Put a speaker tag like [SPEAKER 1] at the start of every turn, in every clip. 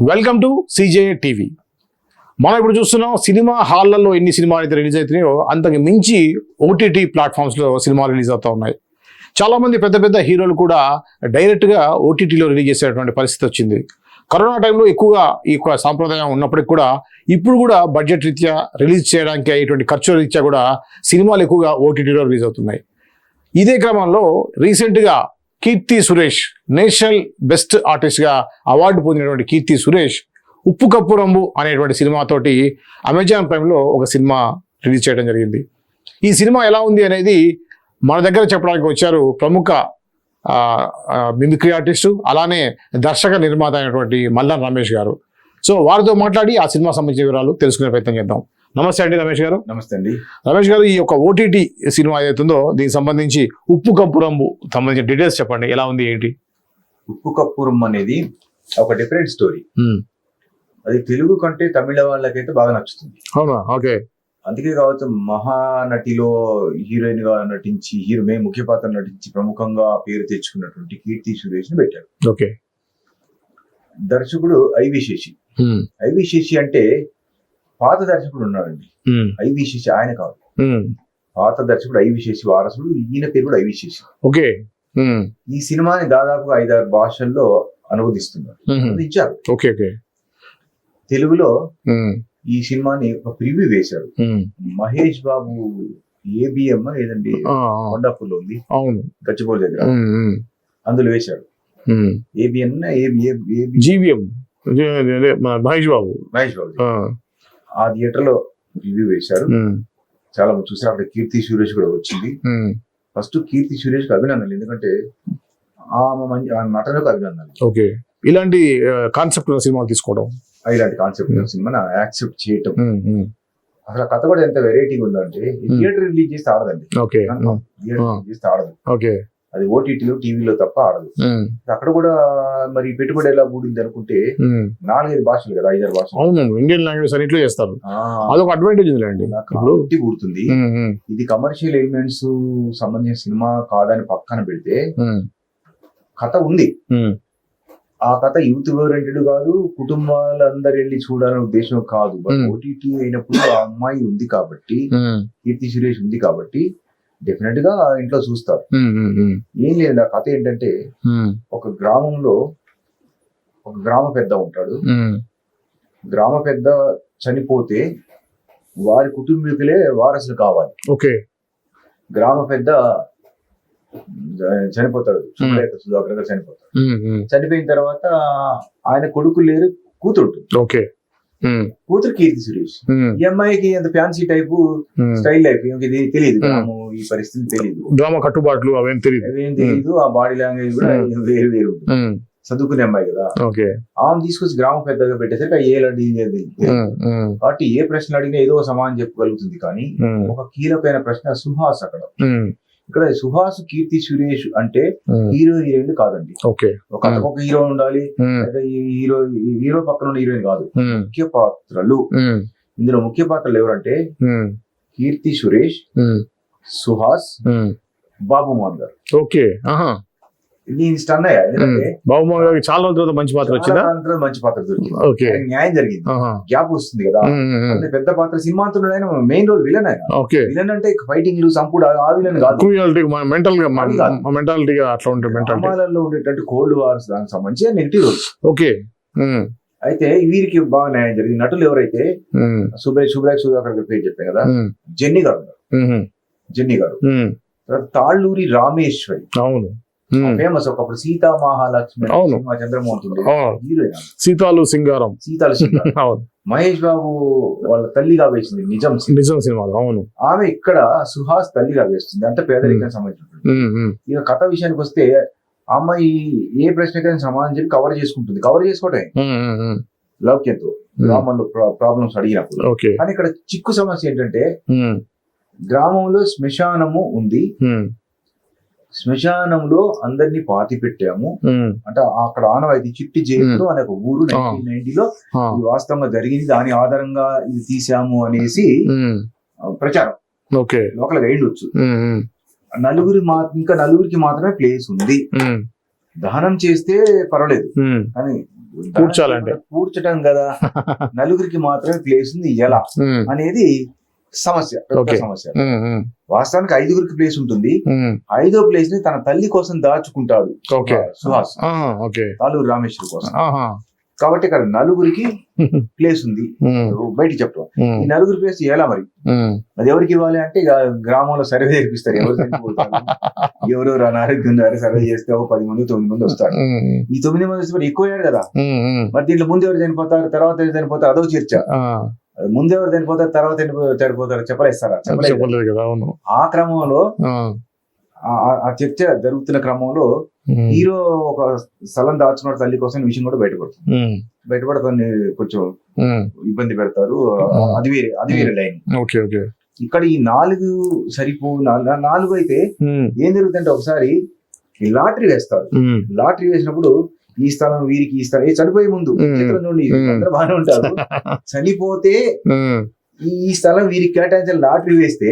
[SPEAKER 1] Welcome to CJ TV. మనం ఇప్పుడు చూస్తున్నాం సినిమా హాళ్లలో ఎన్ని సినిమాలు అయితే రిలీజ్ అవుతున్నాయో అంతకు మించి ఓటీటీ ప్లాట్ఫామ్స్లో సినిమాలు రిలీజ్ అవుతూ ఉన్నాయి. చాలామంది పెద్ద పెద్ద హీరోలు కూడా డైరెక్ట్గా ఓటీటీలో రిలీజ్ చేసేటువంటి పరిస్థితి వచ్చింది. కరోనా టైంలో ఎక్కువగా ఈ యొక్క సాంప్రదాయం ఉన్నప్పటికీ కూడా ఇప్పుడు కూడా బడ్జెట్ రీత్యా రిలీజ్ చేయడానికి అయ్యేటువంటి ఖర్చుల రీత్యా కూడా సినిమాలు ఎక్కువగా ఓటీటీలో రిలీజ్ అవుతున్నాయి. ఇదే క్రమంలో రీసెంట్గా కీర్తి సురేష్ నేషనల్ బెస్ట్ ఆర్టిస్ట్గా అవార్డు పొందినటువంటి కీర్తి సురేష్ ఉప్పు కప్పు రంబు అనేటువంటి సినిమాతోటి అమెజాన్ ప్రైమ్లో ఒక సినిమా రిలీజ్ చేయడం జరిగింది. ఈ సినిమా ఎలా ఉంది అనేది మన దగ్గర చెప్పడానికి వచ్చారు ప్రముఖ మిమిక్రీ ఆర్టిస్టు అలానే దర్శక నిర్మాత అయినటువంటి మల్లాన్ రమేష్ గారు. సో వారితో మాట్లాడి ఆ సినిమా సంబంధించిన వివరాలు తెలుసుకునే ప్రయత్నం చేద్దాం. నమస్తే అండి రమేష్ గారు.
[SPEAKER 2] నమస్తే అండి
[SPEAKER 1] రమేష్ గారు, ఈ యొక్క ఓటీటీ సినిమా ఏదైతుందో దీనికి సంబంధించి ఉప్పు కప్పు రంబు సంబంధించిన డీటెయిల్స్ చెప్పండి, ఎలా ఉంది ఏంటి?
[SPEAKER 2] ఉప్పు కప్పురం అనేది ఒక డిఫరెంట్ స్టోరీ. అది తెలుగు కంటే తమిళ వాళ్ళకైతే బాగా నచ్చుతుంది.
[SPEAKER 1] అవునా? ఓకే.
[SPEAKER 2] అందుకే కావచ్చు మహానటిలో హీరోయిన్ గా నటించి ముఖ్య పాత్ర నటించి ప్రముఖంగా పేరు తెచ్చుకున్నటువంటి కీర్తి సురేష్ ని పెట్టారు.
[SPEAKER 1] ఓకే.
[SPEAKER 2] దర్శకుడు ఐవి శశి. ఐవి శశి అంటే పాత దర్శకుడు ఉన్నాడండి. ఐవి శశి ఆయన కాదు, పాత దర్శకుడు ఐవి శశి వారసుడు. ఈయన పేరు కూడా ఐవి శశి.
[SPEAKER 1] ఓకే.
[SPEAKER 2] ఈ సినిమాని దాదాపుగా 5-6 భాషల్లో అనువదిస్తున్నారు, అనువదించారు.
[SPEAKER 1] ఓకే. ఓకే.
[SPEAKER 2] తెలుగులో ఈ సినిమాని ఒక ప్రివ్యూ వేశాడు మహేష్ బాబు. ఏబిఎం ఏదండి వండర్ఫుల్ ఉంది, అవును, గచ్చిబౌలి దగ్గర, అందులో వేశాడు. ఏబిఎన్ జీవిఎం మహేష్ బాబు ఆ థియేటర్ లో రివ్యూ వేశారు. చాలా మంది చూసారు. అక్కడ కీర్తి సురేష్ కూడా వచ్చింది. ఫస్ట్ కీర్తి సురేష్ కి అభినందనలు, ఎందుకంటే ఆ నటనకు అభినందనలు.
[SPEAKER 1] ఓకే. ఇలాంటి కాన్సెప్ట్ సినిమాలు తీసుకోవడం,
[SPEAKER 2] ఇలాంటి కాన్సెప్ట్ సినిమా యాక్సెప్ట్ చేయటం, అసలు కథ కూడా ఎంత వెరైటీగా ఉందంటే థియేటర్ రిలీజ్ చేస్తే ఆడదండి. థియేటర్ రిలీజ్ చేస్తే ఆడదు.
[SPEAKER 1] ఓకే.
[SPEAKER 2] అది ఓటీటీలో టీవీలో తప్ప ఆడదు. అక్కడ కూడా మరి పెట్టుబడి ఎలా కూడింది అనుకుంటే 4-5 భాషలు కదా, 5-6 భాషలు.
[SPEAKER 1] అవును, ఇండియన్ లాంగ్వేజ్ అన్నిట్లో చేస్తారు. అదొక అడ్వాంటేజ్ ఉందండి.
[SPEAKER 2] కూడుతుంది. ఇది కమర్షియల్ ఎలిమెంట్స్ సంబంధించిన సినిమా కాదని పక్కన పెడితే కథ ఉంది. ఆ కథ యూత్ ఓరియంటెడ్ కాదు, కుటుంబాలందరూ వెళ్ళి చూడాలనే ఉద్దేశం కాదు. బట్ ఓటీటీ అయినప్పుడు ఆ అమ్మాయి ఉంది కాబట్టి, కీర్తి సురేష్ ఉంది కాబట్టి డెఫినెట్ గా ఇంట్లో చూస్తారు. ఏం లేదు, ఆ కథ ఏంటంటే ఒక గ్రామంలో ఒక గ్రామ పెద్ద ఉంటాడు. గ్రామ పెద్ద చనిపోతే వారి కుటుంబీకులే వారసులు కావాలి.
[SPEAKER 1] ఓకే.
[SPEAKER 2] గ్రామ పెద్ద చనిపోతాడు, సుధాకర్ గారు చనిపోతాడు. చనిపోయిన తర్వాత ఆయన కొడుకు లేరు, కూతురు.
[SPEAKER 1] ఓకే.
[SPEAKER 2] కూతురు కీర్తి సురేష్. ఈ అమ్మాయికి అంత ఫ్యాన్సీ టైపు స్టైల్ లైఫ్ ఇది తెలియదు, ఈ పరిస్థితి తెలియదు,
[SPEAKER 1] డ్రామా కట్టుబాట్లు అవేం తెలియదు.
[SPEAKER 2] ఆ బాడీ లాంగ్వేజ్ కూడా వేరు వేరు. చదువుకునే అమ్మాయి కదా. ఆమె తీసుకొచ్చి గ్రామ పెద్దగా పెట్టేసరికి ఏ డీల్ కాబట్టి ఏ ప్రశ్న అడిగినా ఏదో సమాధానం చెప్పగలుగుతుంది. కానీ ఒక కీలకమైన ప్రశ్న సుహాస్. అక్కడ ఇక్కడ సుహాస్ కీర్తి సురేష్ అంటే హీరో హీరోయిన్ కాదండి. ఒక హీరో ఉండాలి, హీరో పక్కన ఉన్న హీరోయిన్ కాదు. ముఖ్య పాత్రలు, ఇందులో ముఖ్య పాత్రలు ఎవరంటే కీర్తి సురేష్, సుహాస్, బాబు మోహన్ గారు.
[SPEAKER 1] ఓకే.
[SPEAKER 2] నేను స్టన్ అయ్యా, ఎందుకంటే
[SPEAKER 1] బాబు మోహన్ గారికి చాలా రోజుల మంచి పాత్ర వచ్చింది.
[SPEAKER 2] మంచి పాత్ర దొరికింది, న్యాయం జరిగింది, గ్యాప్ వస్తుంది కదా. పెద్ద పాత్ర సినిమా మెయిన్ రోల్ విలన్. విలన్ అంటే ఫైటింగ్ సంపుడు ఆ విలన్ కాదు, సినిమాలలో ఉండేటట్టు కోల్డ్ వార్స్ దానికి సంబంధించి నెగిటివ్ రోల్.
[SPEAKER 1] ఓకే.
[SPEAKER 2] అయితే వీరికి బాగా న్యాయం జరిగింది. నటులు ఎవరైతే సుధాకర్ పేరు చెప్పాను కదా, జెన్నీ గారు, తర్వాత తాళ్ళూరి రామేశ్వరి. అవును, ఫేమస్. ఒకప్పుడు సీతా మహాలక్ష్మి చంద్రమోహన్ హీరోయిన్, సీతాలు సింగారం. మహేష్ బాబు వాళ్ళ తల్లిగా వేసింది నిజం సినిమాలో. అవును, ఆమె ఇక్కడ సుహాస్ తల్లిగా వేస్తుంది. అంత పేదరికం సంబంధించిన. ఇక కథ విషయానికి వస్తే అమ్మాయి ఏ ప్రశ్నకైనా సమాధానం చెప్పి కవర్ చేసుకోవటమే లౌక్యంతో గ్రామంలో ప్రాబ్లమ్స్ అడిగినప్పుడు. కానీ ఇక్కడ చిక్కు సమస్య ఏంటంటే గ్రామంలో శ్మశానము ఉంది. శ్మశానంలో అందరినీ పాతి పెట్టాము అంటే అక్కడ ఆనవాయితీ చిట్టి జైలు అనే ఒక ఊరు 1990లో ఇది వాస్తవంగా జరిగింది, దాని ఆధారంగా ఇది తీసాము అనేసి ప్రచారం లోకల్ గా అయ్యొచ్చు. ఇంకా నలుగురికి మాత్రమే ప్లేస్ ఉంది. దహనం చేస్తే పర్వాలేదు, కానీ
[SPEAKER 1] కూర్చోాలంటే
[SPEAKER 2] కూర్చటం కదా, నలుగురికి మాత్రమే ప్లేస్ ఉంది ఎలా అనేది సమస్య, పెద్ద సమస్య. వాస్తవానికి 5గురికి ప్లేస్ ఉంటుంది. 5వ ప్లేస్ ని తన తల్లి కోసం దాచుకుంటాడు సుహాస్, తాళూరు రామేశ్వరి కోసం. కాబట్టి ఇక్కడ 4గురికి ప్లేస్ ఉంది, బయటికి చెప్పడం. ఈ 4గురి ప్లేస్ ఎలా మరి అది ఎవరికి ఇవ్వాలి అంటే ఇక గ్రామంలో సర్వే జరిపిస్తారు, ఎవరు చనిపోతారు, ఎవరెవరు అనారోగ్యం ద్వారా సర్వే చేస్తే 10 మంది 9 మంది వస్తారు. ఈ 9 మంది వస్తే ఎక్కువ అయ్యారు కదా, మరి దీంట్లో ముందు ఎవరు చనిపోతారు, తర్వాత ఎవరు చనిపోతారు, అదో చర్చ. ముందు ఎవరు చనిపోతారు, తర్వాత చనిపోతారు చెప్పలేస్తారా? చెప్పలేదు కదా. ఆ క్రమంలో ఆ చర్చ జరుగుతున్న క్రమంలో హీరో ఒక స్థలం దాచుకున్న తల్లి కోసం విషయం కూడా బయటపడుతుంది. కొంచెం ఇబ్బంది పెడతారు, అది వేరే లైన్. ఇక్కడ ఈ 4 సరిపో 4 అయితే ఏం జరుగుతుందంటే ఒకసారి ఈ లాటరీ వేస్తారు. లాటరీ వేసినప్పుడు ఈ స్థలం వీరికి, ఈ స్థలం చనిపోయే ముందు చిత్రం చూడండి, అందరూ బాగానే ఉంటారు, చనిపోతే ఈ స్థలం వీరికి కేటాయించాలి లాటరీ వేస్తే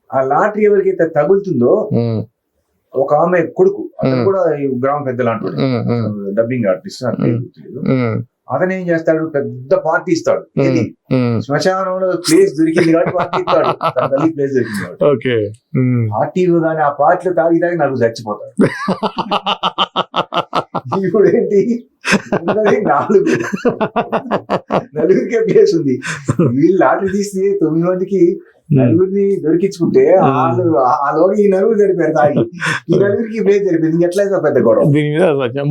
[SPEAKER 2] ఆ లాటరీ ఎవరికైతే తగులుతుందో ఒక ఆమె కొడుకు, అతను కూడా గ్రామ పెద్దలు అంటాడు, డబ్బింగ్ ఆర్టిస్ట్, అతను ఏం చేస్తాడు, పెద్ద పార్టీ ఇస్తాడు. శ్మశానంలో ప్లేస్ దొరికింది కాబట్టి పార్టీ ఇస్తాడు, తల్లి ప్లేస్ దొరికింది కాబట్టి. పార్టీ కానీ ఆ పార్టీలో తాగి నాకు చచ్చిపోతాడు. ఇప్పుడు ఏంటి, 4గురికే ప్లేస్ ఉంది. వీళ్ళు లాటరీ తీస్తే 9 మందికి 4గురిని దొరికించుకుంటే ఆలోగా ఈ 4గురు జరిపారు తాగి, ఈ 4గురికి ప్లేస్ జరిపింది. ఎట్లయితే పెద్ద గొడవ
[SPEAKER 1] దీని మీద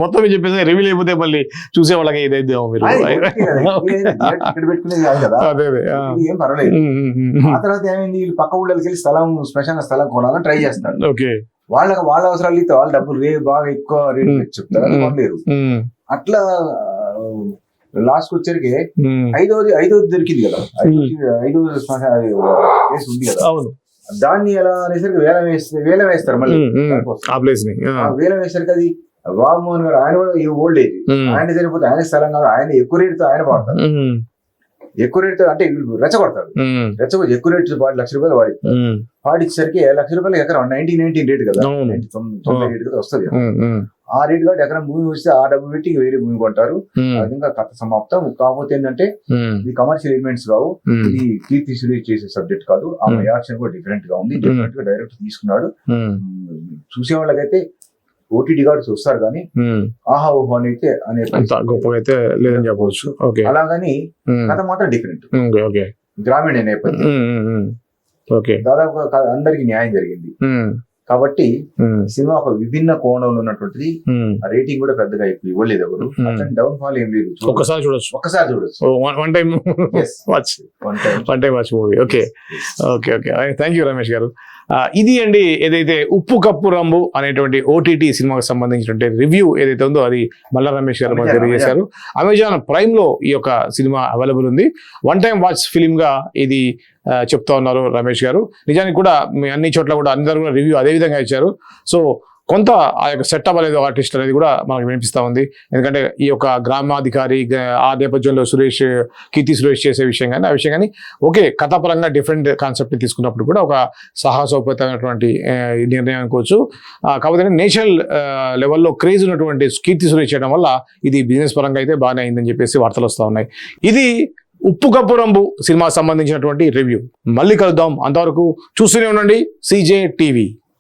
[SPEAKER 1] మొత్తం చెప్పేసి రివీల్ అయిపోతే మళ్ళీ చూసే వాళ్ళకి ఏదైతే
[SPEAKER 2] ఇక్కడ పెట్టుకునేది కాదు కదా, ఏం పర్వాలేదు. ఆ తర్వాత ఏమైంది, వీళ్ళు పక్క ఊళ్ళకి వెళ్ళి శ్మశాన స్థలం కొనాలని ట్రై చేస్తారు. వాళ్ళ అవసరాలు ఇస్తే వాళ్ళ డబ్బులు బాగా ఎక్కువ రేట్ చెప్తారు, అది కొనలేరు. అట్లా లాస్ట్ వచ్చరికి 5వది దొరికింది కదా, 5వ ప్లేస్ ఉంది కదా, దాన్ని ఎలా అనేసరికి వేలం వేస్తారు. మళ్ళీ వేలం వేసరికి అది వామోహన్ గారు, ఆయన కూడా ఓల్డ్ ఏజ్, ఆయన చనిపోతే ఆయన స్థలం కాదు, ఆయన ఎక్కువ రేటుతో ఆయన పాడతారు. ఎక్కువ రేటుతో అంటే రెచ్చగొడతారు, ఎక్కువ రేటు ₹1,00,000 పాడించేసరికి ₹1,00,000 ఎకరం 1919 రేటు కదా, 90 రేటు కదా వస్తుంది. ఆ రేటు కాబట్టి ఎకరం భూమి వస్తే ఆ డబ్బు పెట్టి వేరే భూమి కొంటారు. ఇంకా కథ సమాప్తం. కాకపోతే ఏంటంటే ఇది కమర్షియల్ ఎలిమెంట్స్ కావు, ఇది కీర్తి సురేష్ చేసే సబ్జెక్ట్ కాదు. ఆ యాక్షన్ కూడా డిఫరెంట్ గా ఉంది, డిఫరెంట్ గా డైరెక్ట్ తీసుకున్నాడు. చూసే వాళ్ళకైతే ఓటీటీ గాడు చూస్తారు కానీ ఆహా ఓహో అని అయితే అనే
[SPEAKER 1] గొప్పగా అయితే లేదని చెప్పవచ్చు.
[SPEAKER 2] అలాగని కథ మాత్రం డిఫరెంట్, గ్రామీణ నేపథ్యం, దాదాపు అందరికి న్యాయం జరిగింది. కాబట్టి సినిమా ఒక విభిన్న కోణంలో ఉన్నటువంటిది. రేటింగ్ కూడా పెద్దగా ఎక్కువ ఇవ్వలేదు ఎవరు, డౌన్ ఫాల్ ఏం లేదు.
[SPEAKER 1] ఒక్కసారి చూడొచ్చు. One time watch movie. Okay. Thank you Ramesh గారు. ఇది అండి ఏదైతే ఉప్పు కప్పు రంబు అనేటువంటి ఓటీటీ సినిమాకి సంబంధించినటువంటి రివ్యూ ఏదైతే ఉందో అది మల్లా రమేష్ గారు మనకు తెలియజేశారు. అమెజాన్ ప్రైమ్ లో ఈ యొక్క సినిమా అవైలబుల్ ఉంది. వన్ టైం వాచ్ ఫిలిం గా ఇది చెప్తా ఉన్నారు రమేష్ గారు. నిజానికి కూడా అన్ని చోట్ల కూడా అందరూ కూడా రివ్యూ అదే విధంగా ఇచ్చారు. సో కొంత ఆ యొక్క సెటప్ అనేది ఆర్టిస్ట్ అనేది కూడా మనకు వినిపిస్తూ ఉంది. ఎందుకంటే ఈ యొక్క గ్రామాధికారి ఆ నేపథ్యంలో కీర్తి సురేష్ చేసే విషయం కానీ ఆ విషయం కానీ ఓకే, కథాపరంగా డిఫరెంట్ కాన్సెప్ట్ తీసుకున్నప్పుడు కూడా ఒక సాహసోపేతమైనటువంటి నిర్ణయం అనుకోవచ్చు. కాకపోతే నేషనల్ లెవెల్లో క్రేజ్ ఉన్నటువంటి కీర్తి సురేష్ చేయడం వల్ల ఇది బిజినెస్ పరంగా అయితే బాగానే అయిందని చెప్పేసి వార్తలు వస్తూ ఉన్నాయి. ఇది ఉప్పు కప్పు రంబు సినిమాకి సంబంధించినటువంటి రివ్యూ. మళ్ళీ కలుద్దాం. అంతవరకు చూస్తూనే ఉండండి CJ TV.